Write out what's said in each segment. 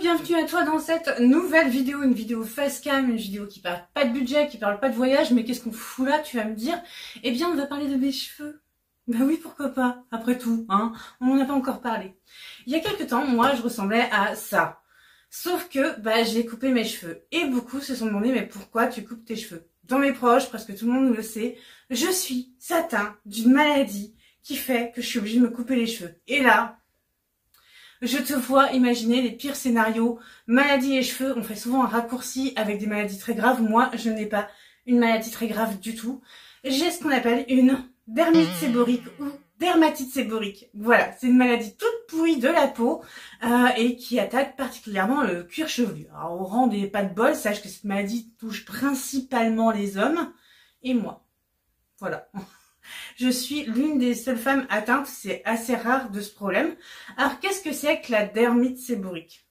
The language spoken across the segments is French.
bienvenue à toi dans cette nouvelle vidéo, une vidéo facecam, une vidéo qui parle pas de budget, qui parle pas de voyage, mais qu'est-ce qu'on fout là, tu vas me dire? Eh bien, on va parler de mes cheveux. Bah oui, pourquoi pas, après tout, hein, on n'en a pas encore parlé. Il y a quelques temps, moi, je ressemblais à ça. Sauf que, j'ai coupé mes cheveux. Et beaucoup se sont demandé, mais pourquoi tu coupes tes cheveux? Dans mes proches, presque tout le monde le sait, je suis atteinte d'une maladie qui fait que je suis obligée de me couper les cheveux. Et là, je te vois imaginer les pires scénarios. Maladie et cheveux, on fait souvent un raccourci avec des maladies très graves. Moi, je n'ai pas une maladie très grave du tout. J'ai ce qu'on appelle une dermite séborique ou dermatite séborique. Voilà, c'est une maladie toute pourrie de la peau et qui attaque particulièrement le cuir chevelu. Alors, au rang des pas de bol, sache que cette maladie touche principalement les hommes et moi. Voilà. Je suis l'une des seules femmes atteintes, c'est assez rare de ce problème. Alors qu'est-ce que c'est que la dermite séborique?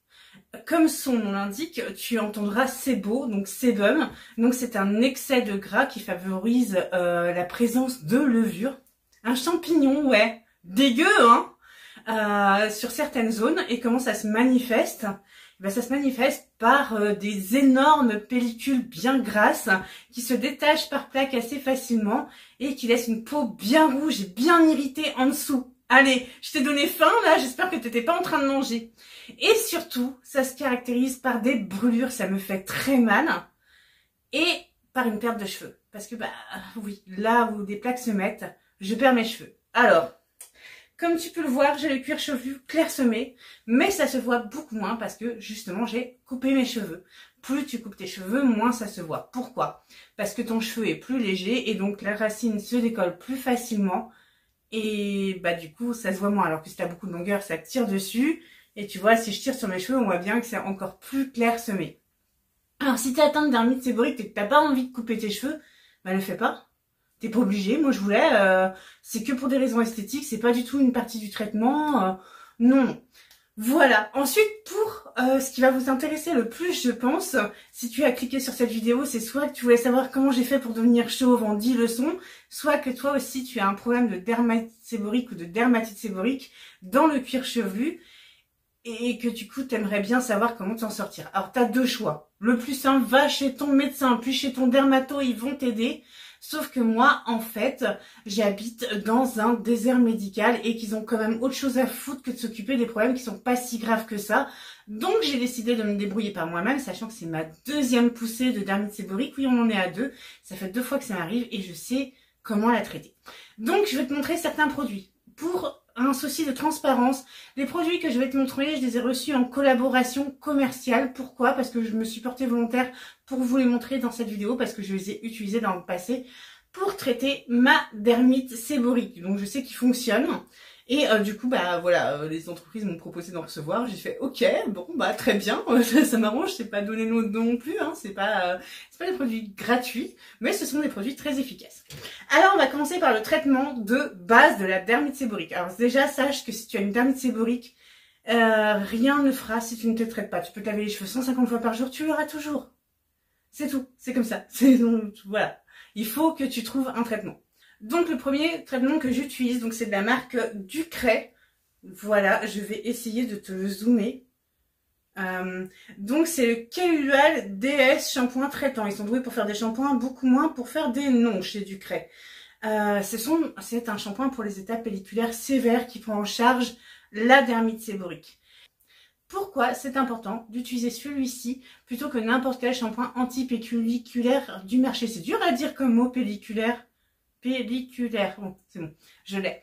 Comme son nom l'indique, tu entendras sébo, donc sébum. Donc c'est un excès de gras qui favorise la présence de levure. Un champignon, ouais, dégueu, hein, sur certaines zones. Et comment ça se manifeste? Ça se manifeste par des énormes pellicules bien grasses qui se détachent par plaques assez facilement et qui laissent une peau bien rouge et bien irritée en dessous. Allez, je t'ai donné faim là, j'espère que t'étais pas en train de manger. Et surtout, ça se caractérise par des brûlures, ça me fait très mal, et par une perte de cheveux. Parce que oui, là où des plaques se mettent, je perds mes cheveux. Alors, comme tu peux le voir, j'ai le cuir chevelu clairsemé, mais ça se voit beaucoup moins parce que justement j'ai coupé mes cheveux. Plus tu coupes tes cheveux, moins ça se voit. Pourquoi? Parce que ton cheveu est plus léger et donc la racine se décolle plus facilement et du coup ça se voit moins. Alors que si tu as beaucoup de longueur, ça tire dessus et tu vois, si je tire sur mes cheveux, on voit bien que c'est encore plus clairsemé. Alors si tu es atteinte d'un dermite séborique et que tu n'as pas envie de couper tes cheveux, ne fais pas. T'es pas obligé, moi je voulais, c'est que pour des raisons esthétiques, c'est pas du tout une partie du traitement, non. Voilà, ensuite pour ce qui va vous intéresser le plus je pense, si tu as cliqué sur cette vidéo, c'est soit que tu voulais savoir comment j'ai fait pour devenir chauve en 10 leçons, soit que toi aussi tu as un problème de dermatite séborique ou de dermatite séborique dans le cuir chevelu, et que du coup t'aimerais bien savoir comment t'en sortir. Alors t'as deux choix, le plus simple, va chez ton médecin, puis chez ton dermato, ils vont t'aider. Sauf que moi, en fait, j'habite dans un désert médical et qu'ils ont quand même autre chose à foutre que de s'occuper des problèmes qui sont pas si graves que ça. Donc j'ai décidé de me débrouiller par moi-même, sachant que c'est ma deuxième poussée de dermite séborique. Oui, on en est à 2. Ça fait 2 fois que ça m'arrive et je sais comment la traiter. Donc je vais te montrer certains produits. Pour un souci de transparence, les produits que je vais te montrer, je les ai reçus en collaboration commerciale. Pourquoi? Parce que je me suis portée volontaire pour vous les montrer dans cette vidéo, parce que je les ai utilisés dans le passé pour traiter ma dermite séborique. Donc je sais qu'ils fonctionnent. Et du coup, voilà, les entreprises m'ont proposé d'en recevoir. J'ai fait ok, bon, très bien, ça m'arrange, c'est pas donné non plus, hein, c'est pas des produits gratuits, mais ce sont des produits très efficaces. Alors, on va commencer par le traitement de base de la dermite séborique. Alors déjà, sache que si tu as une dermite séborique, rien ne fera si tu ne te traites pas. Tu peux te laver les cheveux 150 fois par jour, tu l'auras toujours. C'est tout, c'est comme ça. Voilà, il faut que tu trouves un traitement. Donc le premier traitement que j'utilise, donc c'est de la marque Ducray. Voilà, je vais essayer de te le zoomer. Donc c'est le Kelual DS shampoing traitant. Ils sont doués pour faire des shampoings, beaucoup moins pour faire des noms chez Ducray. C'est un shampoing pour les états pelliculaires sévères qui prend en charge la dermite séborique. Pourquoi c'est important d'utiliser celui-ci plutôt que n'importe quel shampoing anti-pelliculaire du marché? C'est dur à dire comme mot pelliculaire. Bon, c'est bon, je l'ai.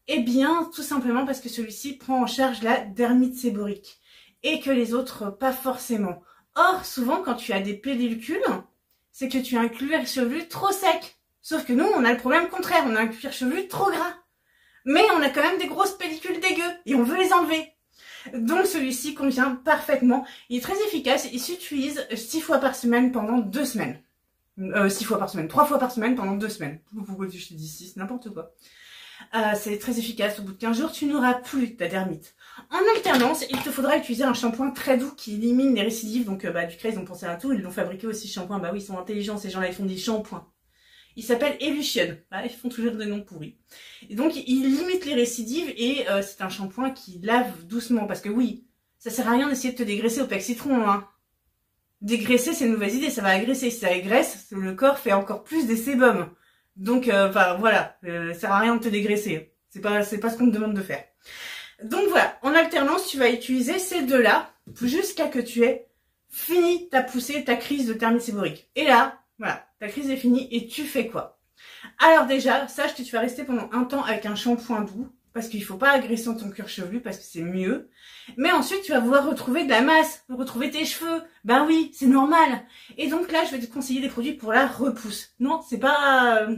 Eh bien, tout simplement parce que celui-ci prend en charge la dermite séborique et que les autres, pas forcément. Or, souvent, quand tu as des pellicules, c'est que tu as un cuir chevelu trop sec. Sauf que nous, on a le problème contraire, on a un cuir chevelu trop gras. Mais on a quand même des grosses pellicules dégueu et on veut les enlever. Donc celui-ci convient parfaitement. Il est très efficace, il s'utilise 6 fois par semaine pendant 2 semaines. 6 fois par semaine, 3 fois par semaine pendant 2 semaines. Pourquoi je te dis 6, n'importe quoi. C'est très efficace, au bout de 15 jours, tu n'auras plus ta dermite. En alternance, il te faudra utiliser un shampoing très doux qui élimine les récidives. Donc Ducray, ils ont pensé à tout, ils l'ont fabriqué aussi shampoing. Oui, ils sont intelligents, ces gens-là, ils font des shampoings. Il s'appelle Elution. Ils font toujours des noms pourris. Et donc, il limite les récidives et c'est un shampoing qui lave doucement. Parce que oui, Ça sert à rien d'essayer de te dégraisser au pec citron, hein. Dégraisser, c'est une mauvaise idée, ça va agresser. Si ça agresse, le corps fait encore plus des sébums. Donc, voilà, ça sert à rien de te dégraisser. C'est pas ce qu'on te demande de faire. Donc voilà, en alternance, tu vas utiliser ces deux-là jusqu'à que tu aies fini ta poussée, ta crise de thermite séborique. Et là, voilà, ta crise est finie et tu fais quoi? Alors déjà, sache que tu vas rester pendant un temps avec un shampoing doux, parce qu'il faut pas agresser ton cuir chevelu, parce que c'est mieux. Mais ensuite, tu vas vouloir retrouver de la masse, retrouver tes cheveux. Ben oui, c'est normal. Et donc là, je vais te conseiller des produits pour la repousse. Non, c'est pas...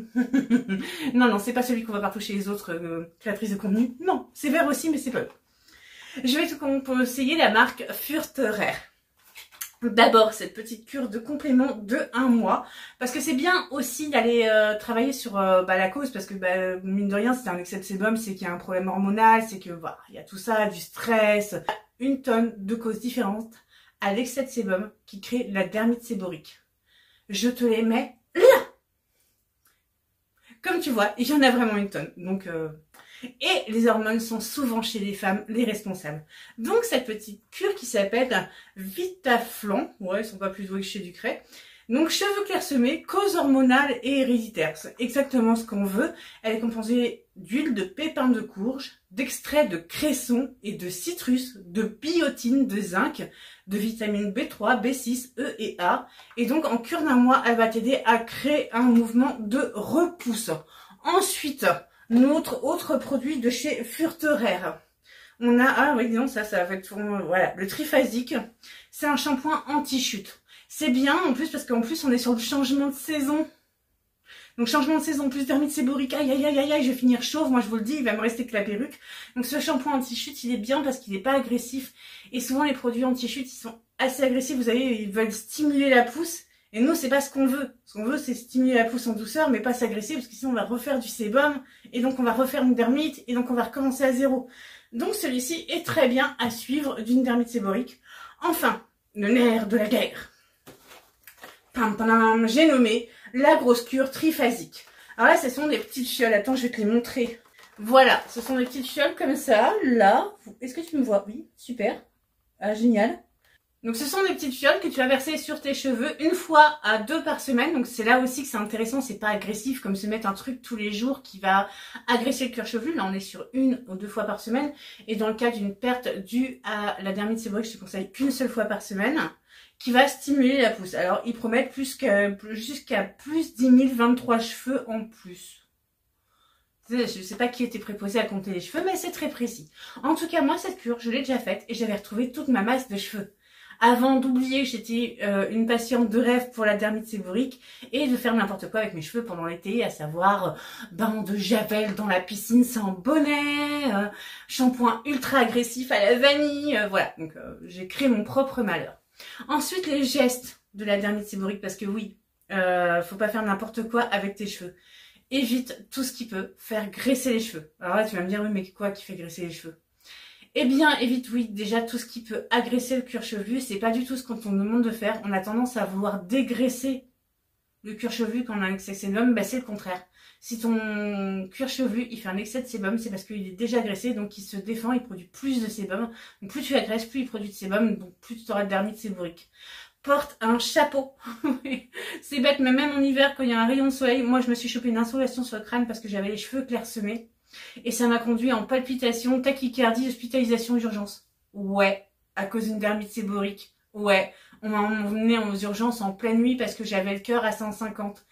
non, c'est pas celui qu'on va partout chez les autres créatrices de contenu. Non, c'est vert aussi, mais c'est pas eux. Je vais te conseiller la marque Furterer. D'abord, cette petite cure de complément de 1 mois, parce que c'est bien aussi d'aller travailler sur la cause, parce que mine de rien, c'est un excès de sébum, c'est qu'il y a un problème hormonal, c'est que voilà, il y a tout ça, du stress, une tonne de causes différentes à l'excès de sébum qui crée la dermite séborique. Je te les mets là. Comme tu vois, il y en a vraiment une tonne, donc... Et les hormones sont souvent chez les femmes les responsables. Donc cette petite cure qui s'appelle Vitaflan, ouais, ils sont pas plus doués que chez Ducret. Donc cheveux clairsemés, cause hormonale et héréditaire, c'est exactement ce qu'on veut. Elle est composée d'huile de pépins de courge, d'extrait de cresson et de citrus, de biotine, de zinc, de vitamine B3, B6, E et A. Et donc en cure d'1 mois, elle va t'aider à créer un mouvement de repousse. Ensuite, notre autre produit de chez Furterer. On a, ah oui, disons ça va être, voilà, le triphasique. C'est un shampoing anti-chute. C'est bien, en plus, parce qu'en plus, on est sur le changement de saison. Donc, changement de saison, plus dermite séborique. Aïe, aïe, aïe, aïe, aïe, je vais finir chauve. Moi, je vous le dis, il va me rester que la perruque. Donc, ce shampoing anti-chute, il est bien parce qu'il n'est pas agressif. Et souvent, les produits anti-chute, ils sont assez agressifs. Vous savez, ils veulent stimuler la pousse. Et nous, c'est pas ce qu'on veut. Ce qu'on veut, c'est stimuler la pousse en douceur, mais pas s'agresser, parce que sinon, on va refaire du sébum, et donc on va refaire une dermite, et donc on va recommencer à zéro. Donc celui-ci est très bien à suivre d'une dermite séborique. Enfin, le nerf de la guerre. Pam, pam, j'ai nommé la grosse cure triphasique. Alors là, ce sont des petites fioles. Attends, je vais te les montrer. Voilà, ce sont des petites fioles comme ça, là. Est-ce que tu me vois? Oui, super. Ah, génial. Donc ce sont des petites fioles que tu vas verser sur tes cheveux 1 fois à 2 par semaine. Donc c'est là aussi que c'est intéressant, c'est pas agressif comme se mettre un truc tous les jours qui va agresser le cuir chevelu. Là on est sur 1 ou 2 fois par semaine. Et dans le cas d'une perte due à la dermite séborique, je te conseille qu'une seule fois par semaine, qui va stimuler la pousse. Alors ils promettent jusqu'à plus 10 023 cheveux en plus. Je sais pas qui était préposé à compter les cheveux, mais c'est très précis. En tout cas, moi cette cure, je l'ai déjà faite et j'avais retrouvé toute ma masse de cheveux. Avant d'oublier que j'étais une patiente de rêve pour la dermite séborique et de faire n'importe quoi avec mes cheveux pendant l'été, à savoir bain de javel dans la piscine sans bonnet, shampoing ultra agressif à la vanille, voilà. Donc j'ai créé mon propre malheur. Ensuite, les gestes de la dermite séborique, parce que oui, faut pas faire n'importe quoi avec tes cheveux. Évite tout ce qui peut faire graisser les cheveux. Alors là, tu vas me dire, oui, mais quoi qui fait graisser les cheveux? Eh bien, évite, oui, déjà tout ce qui peut agresser le cuir chevelu, c'est pas du tout ce qu'on te demande de faire. On a tendance à vouloir dégraisser le cuir chevelu quand on a un excès de sébum, c'est le contraire. Si ton cuir chevelu, il fait un excès de sébum, c'est parce qu'il est déjà agressé, donc il se défend, il produit plus de sébum. Donc plus tu agresses, plus il produit de sébum, donc plus tu auras de dermite séborique. Porte un chapeau. C'est bête, mais même en hiver, quand il y a un rayon de soleil, moi je me suis chopé une insolation sur le crâne parce que j'avais les cheveux clairsemés. Et ça m'a conduit en palpitations, tachycardie, hospitalisation d'urgence. Ouais, à cause d'une dermite séborique. Ouais, on m'a emmené aux urgences en pleine nuit parce que j'avais le cœur à 150.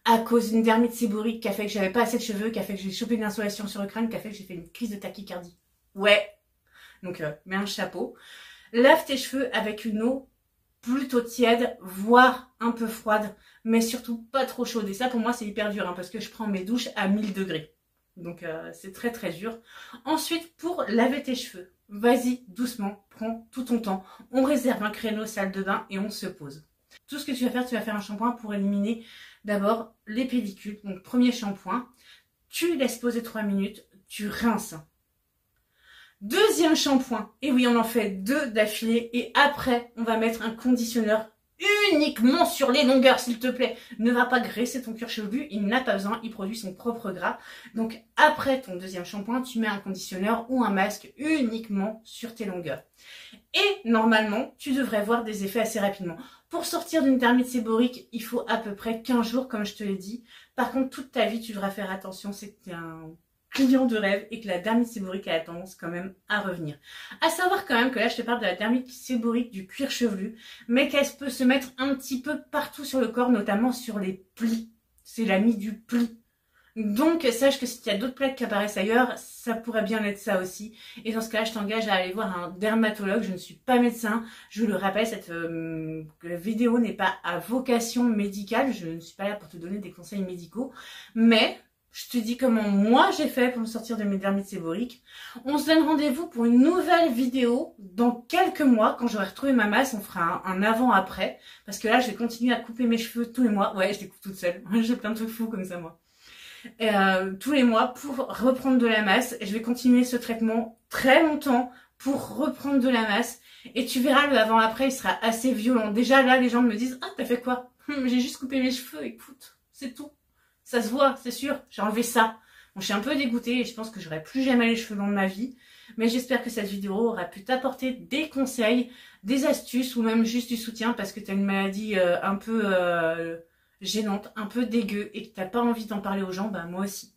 À cause d'une dermite séborique qui a fait que j'avais pas assez de cheveux, qui a fait que j'ai chopé une insolation sur le crâne, qui a fait que j'ai fait une crise de tachycardie. Ouais. Donc, mets un chapeau. Lave tes cheveux avec une eau plutôt tiède, voire un peu froide, mais surtout pas trop chaude. Et ça, pour moi, c'est hyper dur, parce que je prends mes douches à 1000 degrés. Donc c'est très très dur. Ensuite, pour laver tes cheveux, vas-y doucement, prends tout ton temps. On réserve un créneau salle de bain et on se pose. Tout ce que tu vas faire un shampoing pour éliminer d'abord les pellicules. Donc premier shampoing, tu laisses poser 3 minutes, tu rinces. Deuxième shampoing, et oui on en fait 2 d'affilée et après on va mettre un conditionneur uniquement sur les longueurs, s'il te plaît. Ne va pas graisser ton cuir chevelu, il n'a pas besoin, il produit son propre gras. Donc après ton deuxième shampoing, tu mets un conditionneur ou un masque uniquement sur tes longueurs. Et normalement, tu devrais voir des effets assez rapidement. Pour sortir d'une dermite séborique, il faut à peu près 15 jours, comme je te l'ai dit. Par contre, toute ta vie, tu devras faire attention, c'est que tu es un client de rêve et que la dermite séborique a tendance quand même à revenir. À savoir quand même que là, je te parle de la dermite séborique du cuir chevelu, mais qu'elle peut se mettre un petit peu partout sur le corps, notamment sur les plis. C'est l'ami du pli. Donc, sache que si tu as d'autres plaques qui apparaissent ailleurs, ça pourrait bien être ça aussi. Et dans ce cas-là, je t'engage à aller voir un dermatologue. Je ne suis pas médecin. Je le rappelle, cette vidéo n'est pas à vocation médicale. Je ne suis pas là pour te donner des conseils médicaux. Mais je te dis comment moi j'ai fait pour me sortir de mes dermites séboriques. On se donne rendez-vous pour une nouvelle vidéo dans quelques mois. Quand j'aurai retrouvé ma masse, on fera un avant-après. Parce que là, je vais continuer à couper mes cheveux tous les mois. Ouais, je les coupe toute seule. J'ai plein de trucs fous comme ça, moi. Tous les mois pour reprendre de la masse. Et je vais continuer ce traitement très longtemps pour reprendre de la masse. Et tu verras, le avant-après, il sera assez violent. Déjà, là, les gens me disent « Ah, t'as fait quoi ?» J'ai juste coupé mes cheveux, écoute, c'est tout. Ça se voit, c'est sûr. J'ai enlevé ça. Bon, je suis un peu dégoûtée et je pense que j'aurai plus jamais les cheveux longs de ma vie. Mais j'espère que cette vidéo aura pu t'apporter des conseils, des astuces ou même juste du soutien parce que tu as une maladie un peu gênante, un peu dégueu et que t'as pas envie d'en parler aux gens, bah moi aussi.